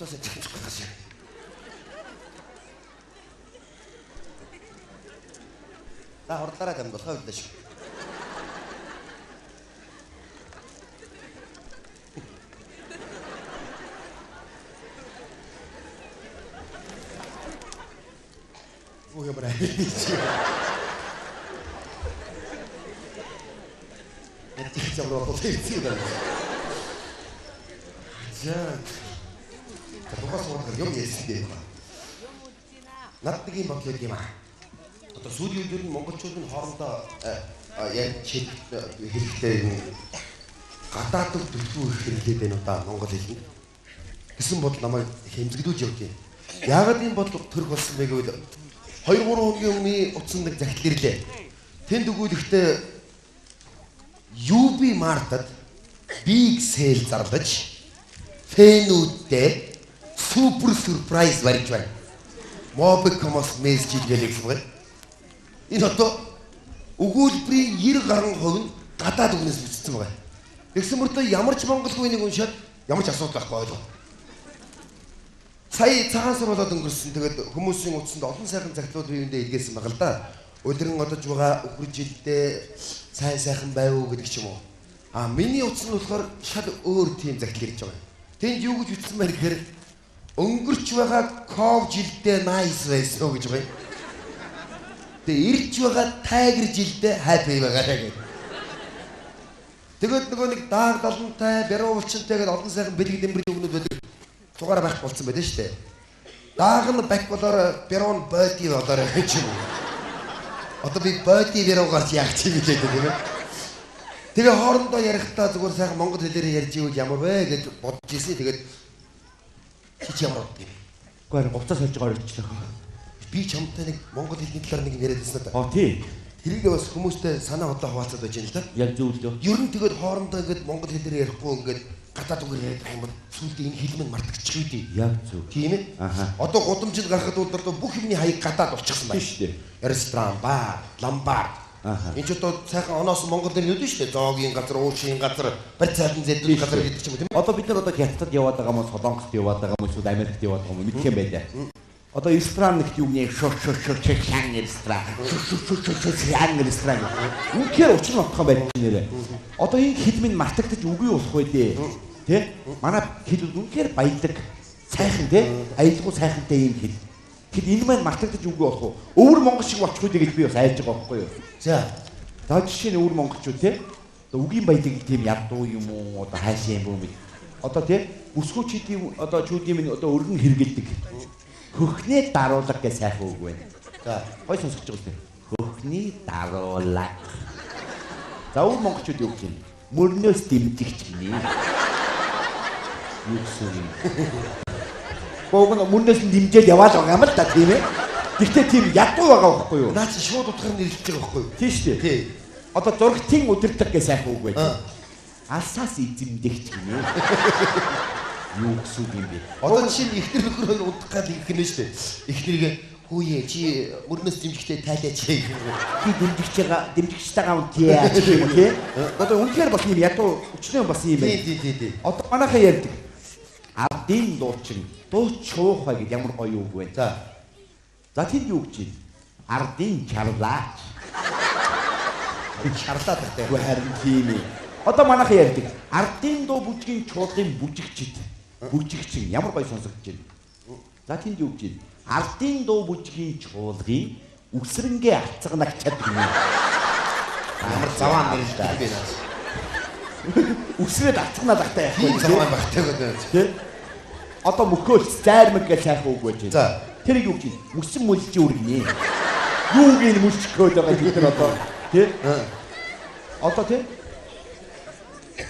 Уцаасаа чамчих гэж. Та хордлаараа юм болохоо үлдээ шүү. Ой, я брат. Это я брат, ты сюда. За. Тухайн суугаар юм ярьсан дээ. Над нэг юм бодлоо юм аа. Одоо сүүлийн үеэр нь монголчууд нь хоорондоо яг чид хэрэгтэй гадаад төлөвлөгөө их хэрэглээд байна уу да монгол хэлэнд. Гэсэн бодол намайг хэмзэгдүүлж явж байна. Яагаад энэ бодол төрөх болсон бэ гэвэл 2-3 хоногийн өмнө утсан нэг захидал ирлээ. Тэнд өгүүлэхдээ UB Mart-д big sale зарлаж фэнүүдтэй супер surprise барьж байна. Mobicom-оос мессеж хийлгэх юм байна. Энэ одоо өгүүлбэрийн 90 гаруй хувь нь гадаад үгнээс бичсэн байгаа. Тэгсэн мөртөө ямар ч монголгүй нэг уншаад ямар ч асуудал байхгүй ойлго. Сая цагаан сар болоод өнгөрсөн. Тэгээд хүмүүсийн утсанд олон сайхан загтлууд биендээ илгээсэн байгаа л да. Өдрөн одож байгаа өхөр жилдээ сайн сайхан байв уу гэдэг ч юм уу. Миний утас нь болохоор шал өөр тийм загтал ирж байгаа. Тэнд юу гэж бичсэн байх гэхээр өнгөрч байгаа ков жилдээ nice байсан уу гэж байгаа юм. Тэгээ ирж байгаа тайгер жилдээ happy байгаарай гэдэг. Тэгээд нөгөө нэг дааг далантай, бяруу улчинтай гэдэг олон сайхан бэлэг дэмбэрийн өгнүүд байдаг. Тугаараа байх болсон байдаг шүү дээ. Дааг нь бак болоор бяруу нь боди болоор гэж юм. Одоо би боди бяруугаар яах чи гэж байдаг тийм ээ. Тэгээ хоорондоо ярихдаа зүгээр сайхан монгол хэлээр ярьж ивэл ямар вэ гэж бодож ирсэн. Тэгээд чи ямар бодд юм? Гэхдээ уцаас олж байгаа орчихлоо. Би чамтай нэг монгол хэлний талаар нэг яриад байсан да. Тийм. Тэрийг бас хүмүүстэй санаа бодлоо хуваалцаад байж байна л да. Яг зөв л. Ер нь тэгээд хоорондоо ингээд монгол хэлээр ярихгүй ингээд гадаад үгээр яриад байгаа юм бол сүүлдээ энэ хэлмэн мартагчих үү дээ. Яг зөв. Тийм ээ. Одоо гудамжинд гарахад бол бүх юмний хаяг гадаад болчихсон байна. Тийм шүү дээ. Ресторан, бар, ламбар. Энд ч одоо сайхан оноос монгол дээр нүдэн шүү дээ. Зоогийн газар, уушийн газар, барьцаалын зэдлүүд газар гэдэг ч юм уу тийм ээ. Одоо бид нар одоо хятадд яваад байгаа юм уу, Солонгост яваад байгаа юм уу, эсвэл Америкт яваад байгаа юм уу мэдэх юм байлаа. Одоо ресторан нэгт юу нэ шор чан ресторан. Чан ресторан. Үнэхээр учир нь утгаан байж нэрэ. Одоо энэ хэлмэн мартагдаж үгүй болох вэ дээ. Тэ? Манай хэл үнэхээр баялаг, сайхан тэ? Аялгүй сайхантай юм хэл. Тэгэхэд энэ маань мартагдаж үгүй болох уу? Өвөр монгол шиг болчих үү гэж би бас айж байгаа байхгүй юу? За. За жишээ нь өвөр монголчууд тэ? Одоо үгийн баялаг тийм ядуу юм уу? Одоо хаашаа юм бэ? Одоо тэ? Бүсгүүчдийн одоо чүүдийн минь одоо өргөн хэрэгэлдэг. Хөхний даруулга гэж сайхан үг байна. За, гой сонсож байгаа үстэй. Хөхний даруулга. За, өвөр монголчууд юу гэж юм? Мөрнөөс дэмжигч гинэ. Юу гэсэн юм? Богоно мөрнөөс нь дэмжээд яваад байгаа юм л да, тийм ээ. Гэхдээ тийм ядуу байгаа байхгүй юу? Наа чи шууд утгаар нь нэрлэж байгаа байхгүй юу? Тийм шүү дээ. Тий. Одоо зургтын өдөрлөг гэж сайхан үг байна. Алсаас эзэмдэгч гинэ. Юу гэсэн юм бэ? Одоо чинь ихнэр нөхөр хоёр удах гал ингэх нь шүү дээ. Ихнэрийг хөөе чи мөрнөөс дэмжигтэй тайлаач гэх юм. Би дэмжигчтэйгаа үнтэй юм тий. Одоо үнэхээр бас юм ядуу өчнөө бас юм байна. Тий. Одоо манайхаа ярьдаг. Ардын дуучин дууч шуухай гэж ямар гоё үг вэ? За тэнд юу гэж байна? Ардын чарлаач. Чарлаад гэдэг. Үгүй харин тийм ээ. Одоо манайхаа ярьдаг. Ардын дуу бүжгийн чуулгын бүжигчд. Бүжигчин ямар гоё сонсогдож байна. За тэнд юу гэж байна? Ардын дуу бүжгийн чуулгын үсрэнгээ алцганагчаад байна. Ямар заваа нэрэлтэй би наас. Үсрээд алцганаад ахтай яах вэ? Заваа багтай гэдэг. Тэ? Одоо мөхөөл зайрмаг гэж сайхан үг байж байна. За тэрийг юу гэж байна? Мүсэн мүлжи үргэнэ. Юуг энэ мүлжихөөд байгаа бид нар одоо тэ? Одоо тэ?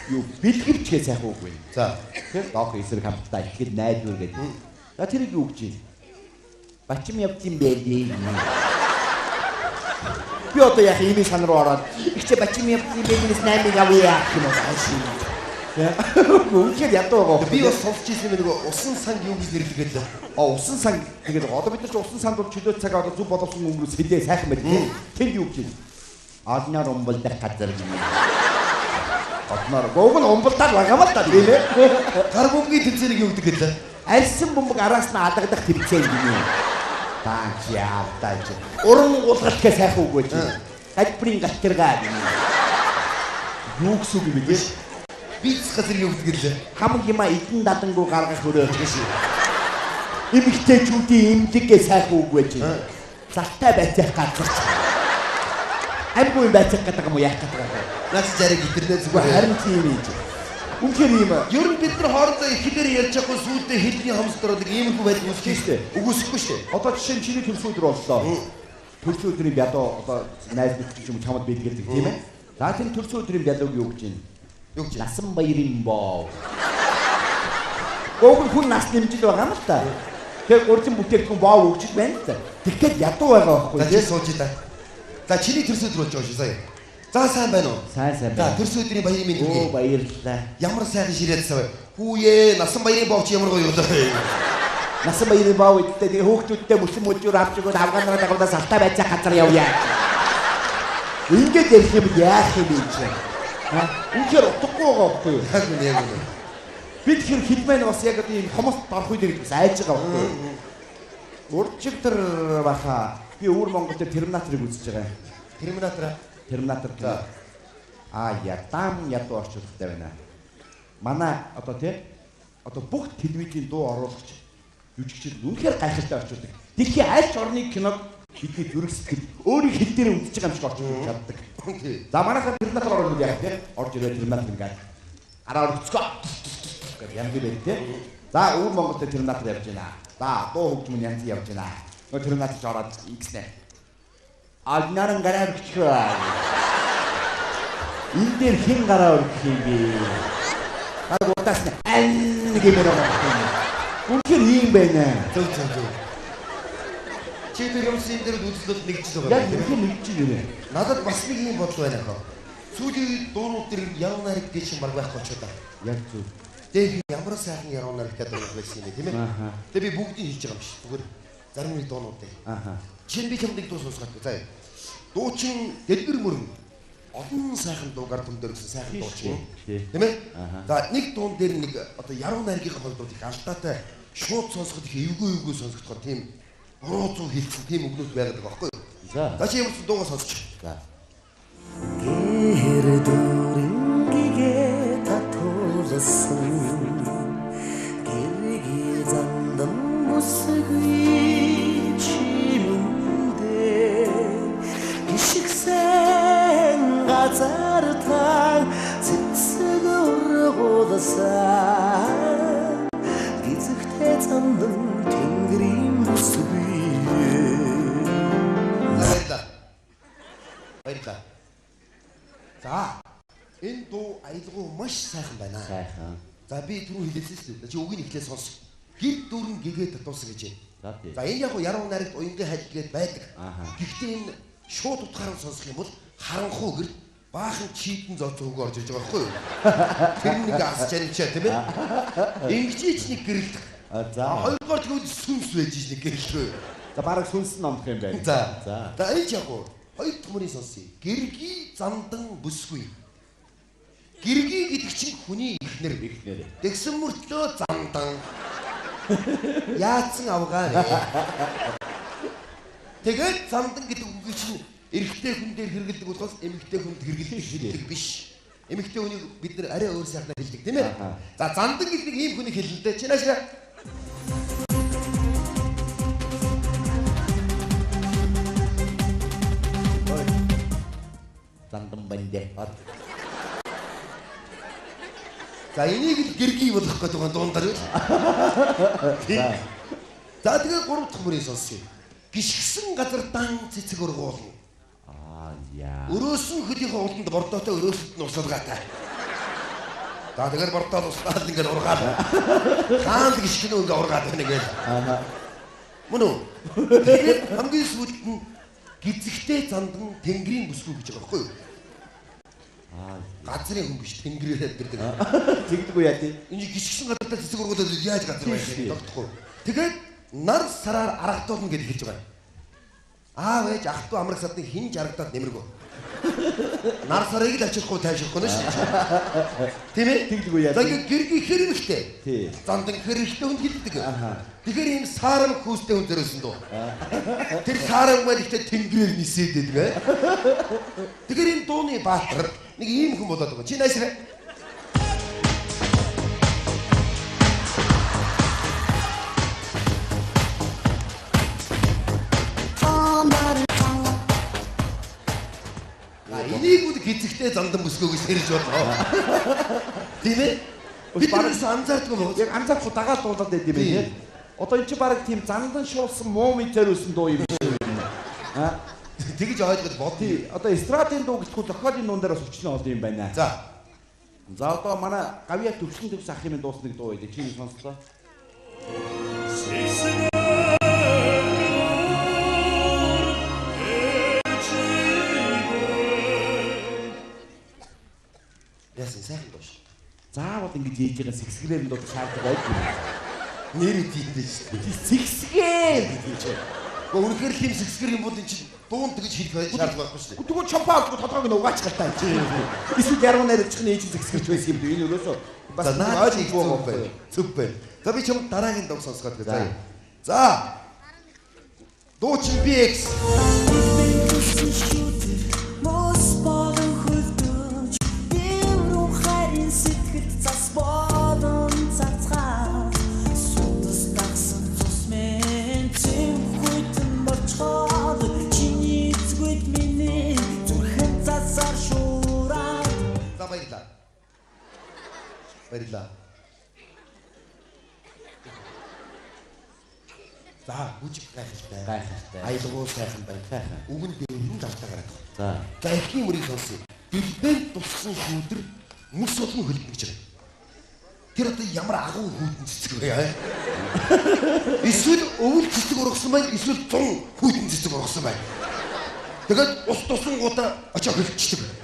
Юу бэлгэвч гэж сайхан үг байна. За тэр доох эсрэг хамтдаа ихэд найдвар гэдэг. За тэрийг юу гэж байна? Бачим явдсан байлээ. Би одоо яг ийм сан руу ороод ихчэ бачим явдсан байлээс 8-ыг авъя гэх юм байна. Үнэхээр ядуу байгаа. би бас сонсч ирсэн нэг усан сан юу гэж нэрлэгээд л. Усан сан тэгээд одоо бид нар ч усан санд бол чөлөө цаг одоо зүг боловсон өнгөрөөс хэлээ сайхан байдаг. Тэр юу гэж байна? Орноор умбалдах газар юм. Одноор гуг нь умбалдаар лагамал та тийм ээ. Гар бөмбөгийн тэмцээнийг юу гэдэг гэлээ? Альсан бөмбөг араас нь алгадах тэмцээн гинэ. Тааж яавтааж. Уран уулгалтгээ сайхан үг байж. Гадбрын галтэргаа гинэ. Юу гэсэн үг юм бэ? Бийц газар юу гэдэг гэлээ? Хамаг юма эдэн дадангуу гаргах хөрөө гэж. Эмэгтэйчүүдийн эмнэлгээ сайхан үг байж. Залтай байцаах газар. Амгүй байцаах гэдэг юм уу яах гэдэг юм. Наач зарыг интернет зүгээр харин тийм юм. Үнэхээр юм. Ер нь бид нар хоорондоо ихээр ярьж байгаа сүйдээ хэлний хамстраад иймэрхүү байдаг юм шүү дээ. Үгүйсэхгүй шүү дээ. Одоо жишээ нь чиний төлс өдөр боллоо. Төлс өдрийн бядуу одоо найз нөхдөд юм чамд бэлгэлдэг тийм ээ. За тийм төлс өдрийн бядууг юу гэж байна? Юу гэж? Насан баярын боо. Гогн хүн нас нэмжил байгаа юм л та. Тэгэхээр гурчин бүтээгдэхүүн боо өгчл байна л та. Тэгэхэд ядуу байгаа байхгүй тийм. За сууж та. За чиний төрс өдөр болж байгаа шүү сая. За сайн байна уу? Сайн байна. За төрс өдрийн баярын мэнд үгүй. Баярлалаа. Ямар сайхан ширээдсэн вэ? Хүүе, насан баярын бовч ямар гоё болоо. Насан баярын боо үедээ тэгээ хөөхтүүдтэй мөсөн мөчөөр авч өгөөд авгаанараа дагуулаа салтай байцаа газар явъя. Ингээд ярих юм яах юм бэ чи? Үнэхээр утгагүй байгаа байхгүй юу? Яг үнэ яг үнэ. Бид хэр хилмэн бас яг ийм хомолт орох үед гэж айж байгаа байхгүй юу? Урчигтэр баха би өвөр Монголд терминаторыг үзэж байгаа. Терминатор. Ядам ядуу орчуулгатай байна. Манай одоо тий одоо бүх телевизийн дуу оруулагч жүжигчид үнэхээр гайхалтай орчуулдаг. Дэлхийн аль ч орны киног бидний зүрх сэтгэл өөрийн хэл дээр үзэж байгаа юм шиг орчуулж чаддаг. За манайхаар терминатор оруулаад яах тий? Орж ирээ терминатор ингээд араа өрцгөө гэж янз бүр тий. За өвөр Монголд терминатор явж байна. За дуу хөгжмөн янз явж байна. Нөгөө терминатор ч ороод ингэснэ. Алнаран гараа өрчихөө. Энэ дээр хэн гараа өрчих юм бэ? Удаас нь гэмээр байгаа. Үнэхээр ийм байна. Зөв. Чи тэр юм син дээр үзлэлд нэгжиж байгаа. Яг үнэхээр нэгжиж байна. Надад бас нэг юм бодол байна хаа. Сүүлийн дуунууд дээр яруу найраг гэж юм баг байхгүй ч удаа. Яг зөв. Дээр ямар сайхан яруу найраг гэдэг юм байсан юм тийм ээ. Тэгээ би бүгдийг хийж байгаа юм шиг. Зүгээр зарим нэг дуунууд дээр. Чин би чамд нэг дуу сонсгоод заа. Дуучин дэлгэр мөрөн олон сайхан дуугаар төндөрсөн сайхан дуучин тийм ээ. За нэг дуун дээр нэг одоо яруу найргийн холдууд их алдаатай шууд сонсоход их эвгүй сонсогдохоор тийм буруу зүү хэлсэн тийм өгнүүд байгаад байгаа байхгүй юу? За чи ямар ч дуугаа сонсч. За. Гэр дүрингээ татуулсан гэрги зандан бүсгүй чимэндээ гიშгсэн газартаа цэцэг ургуулсан гизэгтэй зандан тэнгэрийн бүсгүй. Баярлалаа. За энэ дуу аялгау маш сайхан байна. Сайхан. За би түрүү хэлсэн шүү дээ. Чи үгийг эхлээд сонс. Гэр дүрэн гэгээ татуулсан гэж байна. За энэ яг яруу найрагт уянгийн хайлтгээд байдаг. Гэхдээ энэ шууд утгаараа сонсох юм бол харанхуу гэр баахан чийдэн зооцоо үг орж иж байгаа байхгүй юу? Тэр нэг ас чанчаа тийм ээ. Ингчээч нэг гэрэлдэх. За хоёрдугаар тэгвэл сүнс байж иж нэг гэрэлдэх. за бараг сүнс номх юм байна. За энэ яг хоёр төмөрийн сонсъё. Гэрги зандан бүсгүй. Гэрги гэдэг чинь хүний ихнэр. Тэгсэн мөртлөө зандан. Яатсан авгаа. Тэгээд зандан гэдэг үг чинь эрэгтэй хүн дээр хэрэгэлдэг болохоос эмэгтэй хүнд хэрэгэлдэг биш. Эмэгтэй хүнийг бид нар арай өөр сайхнаар хэлдэг тийм ээ. За зандан гэдэг ийм хүнийг хэлнэ. Чи наашаа. Зандан бандэ. За энийг л гэргий болох гэдэг нь дуундар юу? За тэгээ гурав дахь мөрийг сонсъё. Гიშгсэн газар дан цэцэг ургуулна. Яа. Өрөөсөн хөлийнхөө уланд бордоотой өрөөсөнд нь усалгаатай. За тэгэхээр бордоод услаад ингээд ургаад. Хаан гიშгэн ингээ ургаад байна ингээд. Мөн үү? Тэгээд хамгийн сүүлд нь гизэгтэй зандан тэнгэрийн бүсгүй гэж байгаа байхгүй юу? Газрын хүн биш тэнгэрээр дэрдэг. Тэгдэггүй яа тий. Энэ гიშгсэн газартаа цэцэг ургуулад яаж газар байх вэ? Тогтохгүй. Тэгээд нар сараар аргатуулна гэж хэлж байгаа. Аав ээж ах トゥ амрах садны хин жаргадаад нэмэргүй. Нар сарыг л авчихгүй тайшрахгүй нь шүү. Тийм ээ? Тэглгүй яа. За ингээ гэргийн хэрэмхтэй. Тий. Зандан хэрэмхтэй хүн хэлдэг. Тэгэхээр ийм саарам хүүстэй хүн зөрөөсөн дөө. Тэр саарам маань ихтэй тэнгэрээр нисээд байдаг. Тэгэхээр энэ дууны баатар нэг ийм хүн болоод байгаа. Чи найсраа. Энийг үл гизэгтэй зандан бүсгөөг сэрж бодлоо. Тийм ээ? Бид бараас анзаардгүй байгаа. Яг анзаарахгүй дагаад дуулаад байд юм байна. Одоо эн чи баг тийм зандан шуулсан мууми төрөөсөн дуу юм шиг байна. Аа. Тэгж ойлгож бодъё. Одоо эстрадын дуу гэхгүй зохиолын дуун дээр бас өчнө ол юм байна. За. За одоо манай гавья төвшин төвс ах юм дуусна нэг дуу байдаг. Чи сонслоо. Яасан сайхан доош. Заавал ингэж ээж байгаа сэгсгэрээр дуу шаарддаг байдаг. Нэр үтийд шүү дээ. Сэгсгээр гэдэг чинь. Гэхдээ үнэхээр л юм сэгсгэр юм бол энэ чинь дуун тэгж хэлэх шаардлага байхгүй шүү дээ. Тэгвэл чампаалгүй тодорхой нь угаач галтаа чи. Эсвэл яруу найрагч нь ээж сэгсгэрч байсан юм дээ. Энэ өрөөсөө бас ойлгохгүй байхгүй. Зүг байна. За би чам дараагийн дог сонсгоод байгаа. За. Дуу чин BX. Баярлалаа. За, бүжиг гайхалтай. Гайхалтай. Аялгуу сайхан байна. Үгэн дээрэн давтаа гараад. За. За, ихний мөрийг сонсъё. Билбэн туссан шүүдэр мөс олон хөлбөж байгаа. Тэр одоо ямар агуу хүйтэн цэцэг вэ аа? Эсвэл өвөл цэцэг ургасан байна, эсвэл 100 хүйтэн цэцэг ургасан байна. Тэгээд ус тусан гутаа очоо хөлчдөг.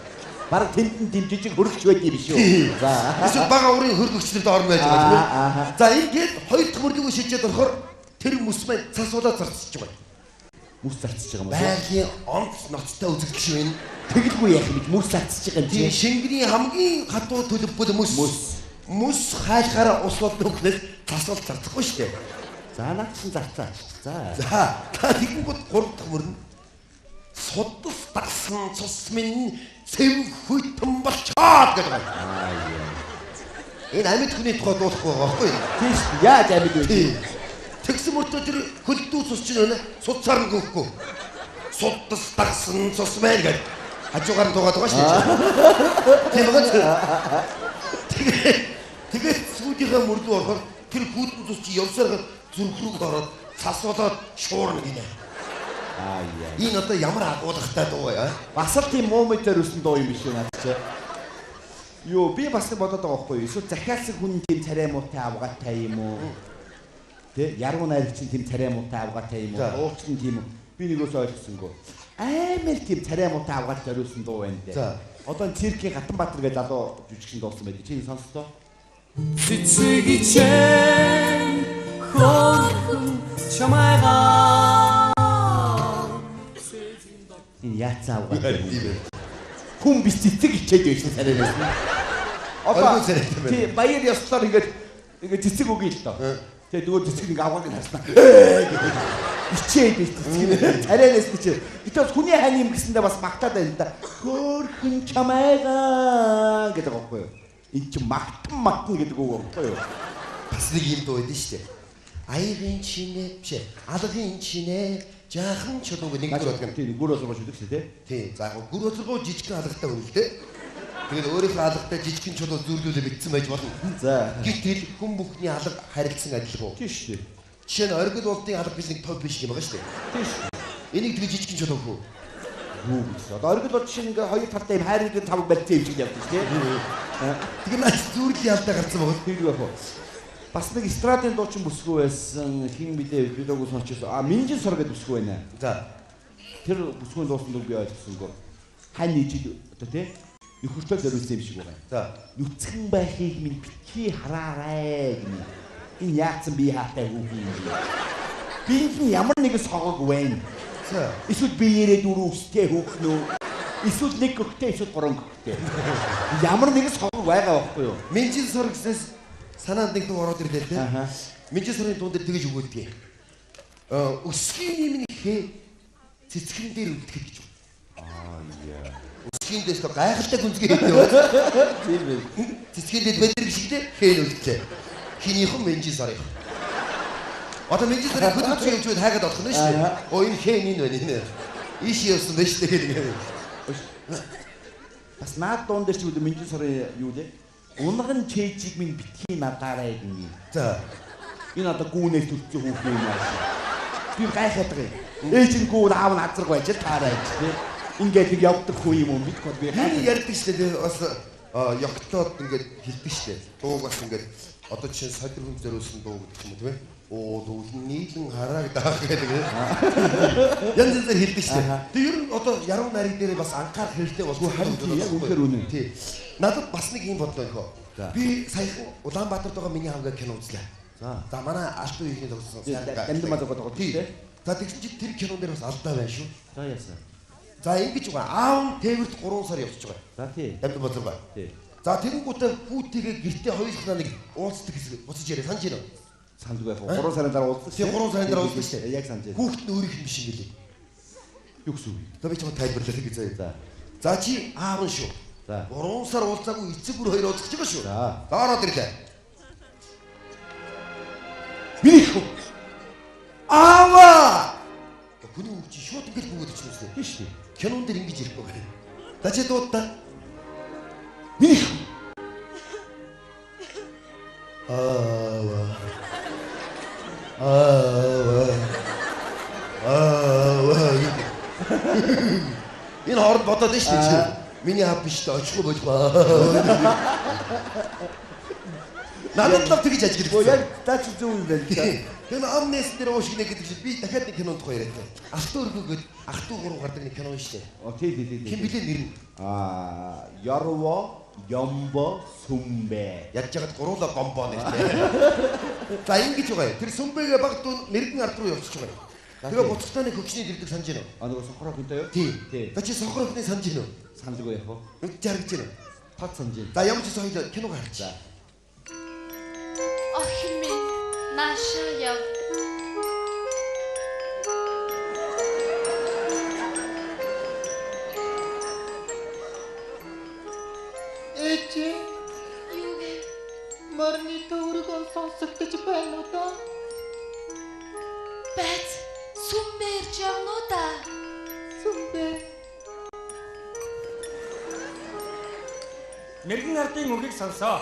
Бараг тэнд нь жижиг хөргөч байд юм биш үү? За. Эсвэл бага урын хөргөгчдөд орно байж байгаа тийм ээ. За ингээд хоёр дахь мөргийг шийдээд орохоор тэр мөс маань цасуудаа зарцж байгаа. Мөс зарцж байгаа юм уу? Байгалийн онц ноцтой үзэгдэж байна. Тэгэлгүй яах юм бэ? Мөс зарцж байгаа юм Тийм чи. шингэний хамгийн хатуу төлөвлөл мөс. Мөс хайлахаараа ус болдог гэхээс цас бол зарцахгүй шүү дээ. За наадсан зарцаач. За. За тэгэнгүүт гурав дахь мөр нь судас дасан цус минь цэв хүйтэн болчоод гэдэг байна. Энэ амьд хүний тухай дуулахгүй байгаа байхгүй юу? Тийш яаж амьд вэ? Тэгсэн мөртөө тэр хөлдөө цус чинь өнө судсаар нь гөөхгүй. Судас дасан цус мэн гэдэг хажуугаар нь дуугаад байгаа шүү дээ. Тийм байгаа. Тэгээд сүүдийнхээ мөрдөө орохоор тэр хүйтэн цус чи явсаар зүрх рүү ороод цасуулаад шуурна гинэ. Энэ одоо ямар агуулгатай дуу яа? Бас л тийм мууметээр өссөн дуу юм биш үү наад чи. Йоо би бас бодоод байгаа байхгүй юу? Эсвэл захиалсан хүн тийм царай муутай авгаатай юм уу? Тэ яруу найрагч тийм царай муутай авгаатай юм уу? Ууч нь тийм үү? Би нэгөөс ойлгосонгүй. Амар тийм царай муутай авгаатай зориулсан дуу байна дээ. За. Одоо циркийн Гатанбаатар гэдэг залуу жүжигчин дуусан байдаг. Чи сонслоо? Цэцэг ичэн хөрхөн чамайгаа Энэ яацаа авгаатай. Хүн биш цэцэг ичээд байсан царайнаас. Одоо тий баяр ёслоор ингээд цэцэг өгье л доо. Тэгээ дөрөв цэцэг нэг авгааг нь харснаа. Ичээд биш цэцэг. Царайнаас чи. Гэтэл хүний хань юм гэсэндээ бас магтаад байна да. Хөрхөн чамайгаа гэдэг байхгүй юу? Энэ чи магтан гэдэг үг байхгүй юу? Бас нэг юм дуу байдаг шүү дээ. Аягийн чинээ биш ээ. Алгын чинээ жаахан чулуу нэг гүр болгоно. Тийм гүр болгож өгдөг шүү дээ. Тийм. За яг гүр болгоо жижигхэн алгатай хүн л дээ. Тэгээд өөрийнхөө алгатай жижигхэн чулуу зүүрлүүлээ битсэн байж болно. За. Гэтэл хүн бүхний алга харилцсан адилгүй. Тийм шүү дээ. Жишээ нь оргил болдын алга биш нэг топ биш юм байгаа шүү дээ. Тийм шүү. Энийг тэгээ жижигхэн чулуу хөө. Юу гэж. Одоо оргил бол жишээ ингээ хоёр талтай юм хайрын тав барьсан юм шиг явдаг тийм. Тэгээ наач зүүрлийн алдаа гарсан байгаа. Тийм байх уу. Бас нэг эстрадын дуучин бүсгүй байсан хин мэдээ видеог сонсчихсон. Минжин сор гэдэг бүсгүй байна. За. Тэр бүсгүйн дуусан дуу би ойлгосонгүй. Хань нийжид одоо тийм нөхөртөө зориулсан юм шиг байгаа. За. Нүцгэн байхыг минь битгий хараарай гэнэ. Энэ яатсан би хаатай хүүхэн юм бэ? Бинт ямар нэгэн согог байна. За. Эсвэл биеэрээ дөрөв өстэй хөөх нөө. Эсвэл нэг гөхтэй эсвэл гурван гөхтэй. Ямар нэгэн согог байгаа байхгүй юу? Минжин сор гэснээс санаанд нэг дуу ороод ирлээ те. Аха. Минжин сорын дуун дээр тэгэж өгөөдгийг. Өсгийн нэмнийхээ цэцгэн дээр үлдэхэд гэж. Өсгийн дэс то гайхалтай гүнзгий хийдэг байна. Тийм ээ. Цэцгэн дээр бэдэр гişгдээ хийн үлдлээ. Хинийхэн минжин сорын. Одоо минжин сорын хөдөлгөөн явж байгаад хайгаад болох нь шүү дээ. Оо энэ хийн энэ байна энэ. Иш явсан байж тэгээд. Бас наад дуун дээр ч үгүй минжин сарын юу лээ? Унган чэйжиг минь битгий надаарай гинэ. За. Энэ одоо гүүнээс төлцөө хүүх юм аа. Би гайхаад байгаа юм. Ээж нь гүүн аав нь азраг байж таарай гэж тийм. Ингээд нэг явдаг хүү юм уу мэдгүй би хань ярьдаг шүү дээ. Бас ёгтоод ингээд хэлдэг шүү дээ. Дууг бас ингээд одоо жишээ нь содир хүн зориулсан дуу гэдэг юм уу тийм ээ? Оо дүүлэн нийлэн харааг даах гэдэг. Янз янзаар хэлдэг шүү дээ. Тэг ер нь одоо яруу найраг дээр бас анхаарах хэрэгтэй болов харин яг үнэхээр үнэн. Тий. Надад бас нэг юм бодлоо ихөө. Би саяхан Улаанбаатарт байгаа миний хамгаа кино үзлээ. За манай алтан үеийн тогтсон. Дамдмаа зогоод тий. За тэгсэн чи тэр кинон дээр бас алдаа байна шүү. За яасан. За ингэж байгаа. Аав нь Тэвэрт 3 сар явчихж байгаа. За тий. Дамдмаа зогоо. Тий. За тэгэнгүүтээ хүүтэйгээ гэртээ хоёулахнаа нэг уулздаг хэсэг буцаж яриа санаж байна уу? Сандгүй яг 3 сарын дараа уулзсан. Тийм 3 сарын дараа уулзсан шүү дээ. Яг санаж байна. Хүүхэд нь өөрийнх нь биш юм билий. Юу гэсэн үг? За би чамд тайлбарлаа гэж заяа. За. За чи аав нь шүү. За. 3 сар уулзаагүй эцэг бүр хоёр уулзах гэж байгаа шүү. За. За ороод ирлээ. Миний хөө. Аава! Хүний үг чи шууд ингэж бүгд ичнэслээ. Тийш тий. Кинон дээр ингэж ирэх байгаа юм. За чи дуудаа. Миний хөө. Аава. Энэ хооронд бодоод нь шүү дээ. Миний хав биш дээ очихгүй болбоо. Надад л тэгж ажиглаж Оо яг таач зөв юм байна. Тэр амнес дээр уушгинэ гэдэг чинь би дахиад нэг кинонд тухай яриад байна. Алтан өргөгөд ах トゥ гурав гардаг нэг кино шүү дээ. Оо тий. Хин блэ нэр нь? Ярво Ямбо Сүмбэ. Ядж ягаад гуруула гомбоо нэртэй. За ингэж байгаа. Тэр сүмбэгээ баг мэрэгэн ард руу явчихж байгаа. Тэгээ буцахтааны хөгшний дэрдэг санаж байна уу? Нөгөө сохроо хүнтэй юу? Тий. Тий. За чи сохроо хүнтэй санаж байна уу? Саналгүй яг уу. Нүд жаргаж байна. Тат санаж байна. За ямар ч соёл киног харчаа. Ах минь, наша яв. Эчи, Юу вэ? марны төвөргөн сонсогдож байна уу да? Бац, сүмбэрж явна уу да? Сүмбэ. Мэргэн ардын үгийг сонсоо.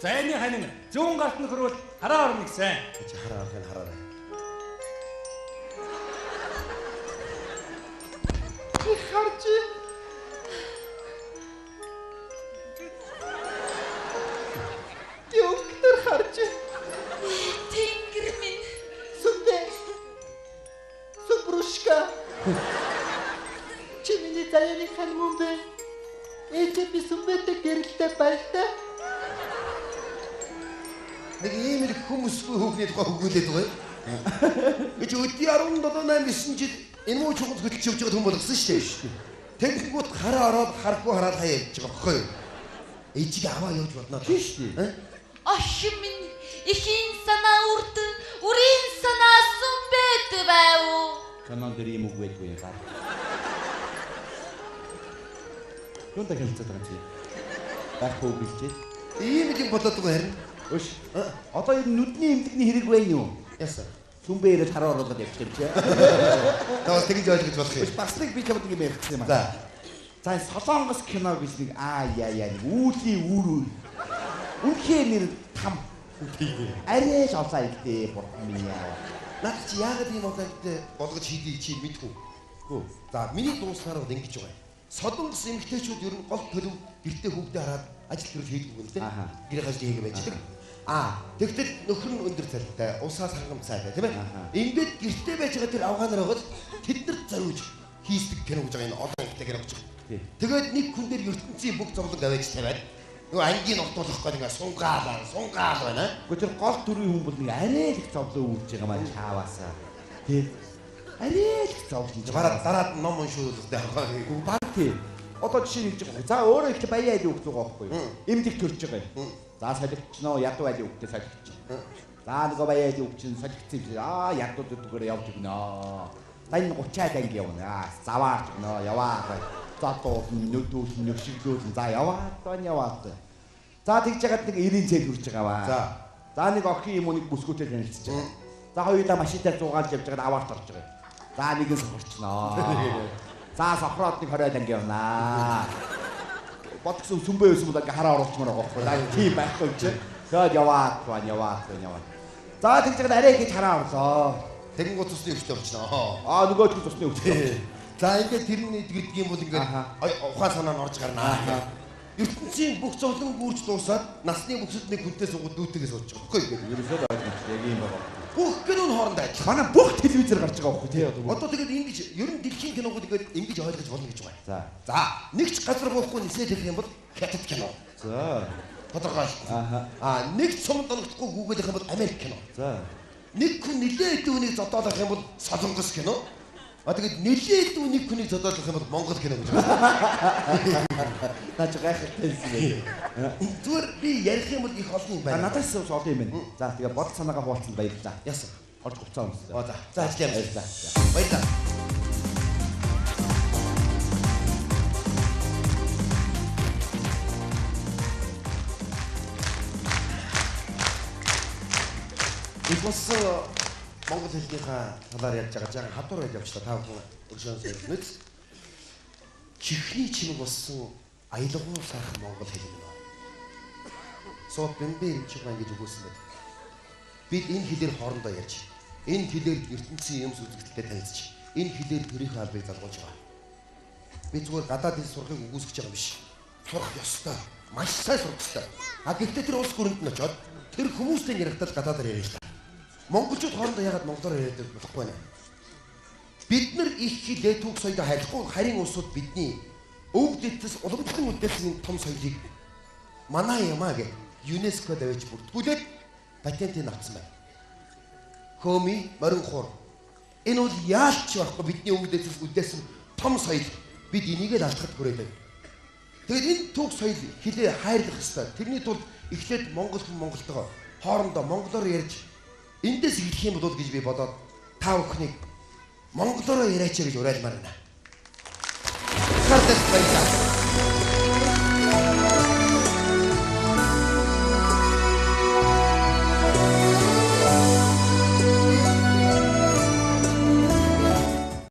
Зайны ханин зүүн гарт нь хөрвөл хараа орно гэсэн. Чи хараа орохын хараарай. Би харж Доктор харж Тэнгэр минь. Сүмбэ. Сүмбрушка. Чи миний заяаны хан мөн бэ? Эцэг би сүмбэтэй гэрэлтэй байлтай. Нэг ийм их хүмүүсгүй хүүхний тухай хөгүүлээд байгаа юм. Гэж өдний 17-8 жил энэ муу чухал хөдөлж явж байгаа хүн болгосон шүү дээ. Тэгэнгүүт хараа ороод харахгүй хараад хаяа явж байгаа байхгүй юу? Эжиг аваа явж бодноо. Тийш тий. Ах минь, ихийн санаа үрд, үрийн санаа сүмбэт байв. Канон дээр юм үг байдгүй юм. Юунда хэлцээд байгаа чи? Байхгүй билчээ. Ийм их юм бодоод байгаа харин. Өш. Одоо энэ нүдний эмдэгний хэрэг байна юу? Яасан. Сүмбээрээ хараа оруулаад явчих юм чи. Тавс тэгж ойлгож болох юм. Өш бас нэг би чамд юм ярьсан юм За. За Солонгос кино гэж нэг яа нэг үүлийн үүр. Үнхээр нэр там. Арай ч олоо ихтэй бурхан минь яа. Наад чи яагаад ийм болгож хийдгийг чи мэдгүй. Хөө. За миний дууснаар бол ингэж байгаа юм. Солонгос эмэгтэйчүүд ер нь гол төлөв гэртээ хүүхдээ хараад ажил төрөл хийдэг юм л дээ. Гэр гажил хийгээ байждаг. Тэгтэл нөхөр нь өндөр цалинтай, усаас хангамцаатай тийм ээ. Ингээд гэртээ байж байгаа тэр авгаанаар байгаад тэднэрт зориулж хийсдэг кино гэж байгаа энэ олон эмэгтэй кино гэж. Тэгээд нэг хүн дээр ертөнцийн бүх зовлон аваач тавиад нөгөө ангийн нотуулах гэдэг ингээ сунгаал байна. Гэхдээ тэр гол төрийн хүн бол нэг арай л их зовлон үүрж байгаа маань чааваасаа. Тэг. арай л зовлон. Дараад ном уншуулдаг яах вэ? Баг тий. Одоо жишээ нь хэлж байгаа. За өөрөө их баяа айлын үг байгаа байхгүй юу? Эмдэх төрж байгаа юм. За солигдчихноо ядуу айлын үгтэй солигдчих. За нөгөө баяа айлын үг чинь солигдсон юм. Ядууд өдгөр явж өгнө. За энэ 30-аад анги явна. Заваарч өгнө. Яваа. За дуулна, нүдүүлэн, нөшиглүүлэн. За яваад. За тэгж ягаад нэг 90 цент хүрч байгаа ба. За нэг охин юм уу нэг бүсгүүтэй танилцж байгаа. За хоёулаа машинаар зугаалж явж байгаад аваарч орж байгаа. За нэг нь сохорчноо. За сохроод нэг 20 анги явнаа. Бодгсон сүмбэ байсан бол ингээ хараа оруулчмаар байгаа байхгүй. За тийм байхгүй чи. Тэгээд яваад. За тэгж ягаад арай гэж хараа орлоо. Тэгэнгүүт цусны өвчтэй болчихноо. Нөгөөдгөө цусны өвчтэй. За ингээд тэрний гэдэг юм бол ингээд ухаан санаа нь орж гарнаа. ертөнцийн бүх зовлон гүрж дуусаад насны бүксэд нэг хүнтэй суугаад дүүтэйгээ сууж байгаа байхгүй юу? Ерөөсөө ойлгомжтой яг юм байна. Бүх киноны хоорондоо адилхан. Манай бүх телевизээр гарч байгаа байхгүй тий одоо. Одоо тэгээд ингэж ер нь дэлхийн киногууд ингээд ингэж ойлгож болно гэж байна. За. Нэг ч газар болохгүй нисээд хэлэх юм бол хятад кино. За. Тодорхой. Нэг цом доногдохгүй гүгээлэх юм бол Америк кино. За. Нэг хүн нилээ дүүнийг зодоолох юм бол Солонгос кино. Тэгээд нилээ дүүнийг хүнийг зодоолох юм бол Монгол кино гэж байна. Наач гайхалтай юм. Зүгээр би ярих юм бол их олон юм байна. Надаас олон юм байна. За тэгээ бод санаагаа хуваалцсан баярлалаа. Яасан. Орж гуцаа өмсөө. За ажил юм. Баярлалаа. Их болсон Монгол хэлнийхаа талаар ярьж байгаа жаа хадуур байж явж та бүхэн өршөөн сэрнэц. Чихний чимэг болсон аялгуу сайхан Монгол хэл юм. Сууд бэмбэ юм чих маань гэж өгөөсөн байдаг. Бид энэ хэлээр хоорондоо ярьж, энэ хэлээр ертөнцийн юмс үзэгдэлтэй танилцж, энэ хэлээр төрийнхөө албыг залгуулж байгаа. Би зүгээр гадаад хэл сурахыг үгүйсгэж байгаа юм биш. Сурах ёстой. Маш сайн сурах ёстой. Гэхдээ тэр улс гүрэнд нь очоод тэр хүмүүстэй ярихдаа гадаадаар ярьж та. Монголчууд хоорондоо ягаад монголоор яриад болохгүй нэ? Бид нар их хилээ түүх соёлоо хайрлахгүй харин улсууд бидний өвд эцэс уламтлан үлдээсэн том соёлыг манай юмаа гэж ЮНЕСКО давж бүртгүүлээд патентыг авсан байна. Хөөми, морин хуур. Энэ бол яалч байхгүй бидний өвд эцэс үлдээсэн том соёл. Бид энийг л алдахад хүрээд байна. Тэгээд энэ түүх соёл хилээ хайрлах ёстой. Тэрний тулд эхлээд монгол хүн монголтойгоо хоорондоо монголоор ярьж эндээс хэлэх юм бол гэж би бодоод та бүхнийг монголоор яриач гэж уриалмаар байна. Хардас баярлалаа.